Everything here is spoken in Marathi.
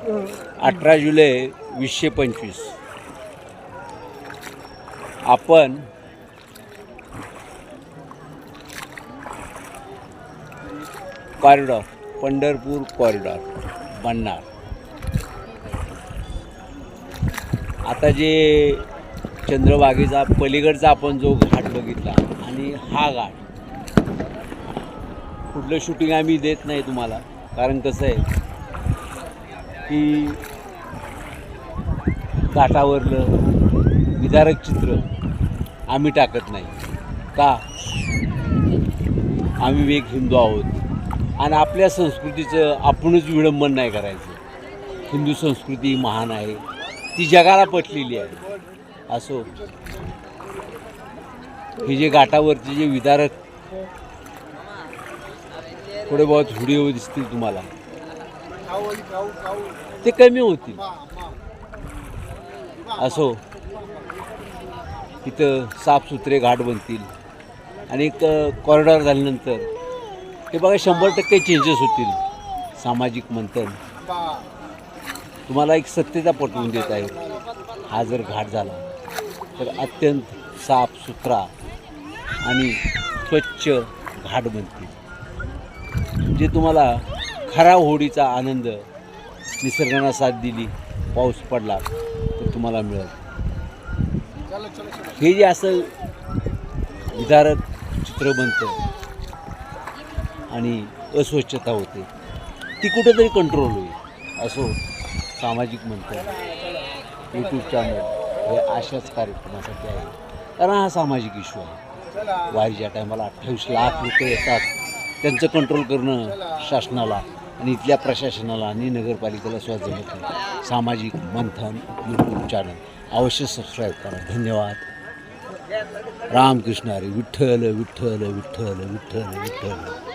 18 जुलै 2025 आपण कॉरिडॉर पंढरपूर कॉरिडॉर बनणार. आता जे चंद्रभागेचा पलीकडचा आपण जो घाट बघितला आणि हा घाट, कुठलं शूटिंग आम्ही देत नाही तुम्हाला, कारण कसं आहे की घाटावरलं विदारक चित्र आम्ही टाकत नाही. का? आम्ही वेग हिंदू आहोत आणि आपल्या संस्कृतीचं आपणच विडंबन नाही करायचं. हिंदू संस्कृती महान आहे, ती जगाला पटलेली आहे. असो, हे जे घाटावरचे जे विदारक थोडे बहुत व्हिडिओ दिसतील तुम्हाला, ते कमी होतील. असो, इथं साफसुथरे घाट बनतील आणि एक कॉरिडॉर झाल्यानंतर हे बघा 100% चेंजेस होतील. सामाजिक मंथन तुम्हाला एक सत्यता पटवून देत आहे. हा जर घाट झाला तर अत्यंत साफसुथरा आणि स्वच्छ घाट बनतील, जे तुम्हाला खरा होळीचा आनंद निसर्गानं साथ दिली, पाऊस पडला तर तुम्हाला मिळेल. हे जे असं विदारक चित्र बनतं आणि अस्वच्छता होते, ती कुठेतरी कंट्रोल होईल. असो, सामाजिक मंथन यूट्यूब चॅनल हे अशाच कार्यक्रमासाठी आहे, कारण हा सामाजिक इश्यू आहे. वारीच्या टायमाला 28 लाख लोक येतात, त्यांचं कंट्रोल करणं शासनाला आणि इथल्या प्रशासनाला आणि नगरपालिकेला सुद्धा जमत नाही. सामाजिक मंथन यूट्यूब चॅनल अवश्य सबस्क्राईब करा. धन्यवाद. रामकृष्ण हरी. विठ्ठल विठ्ठल विठ्ठल विठ्ठल विठ्ठल.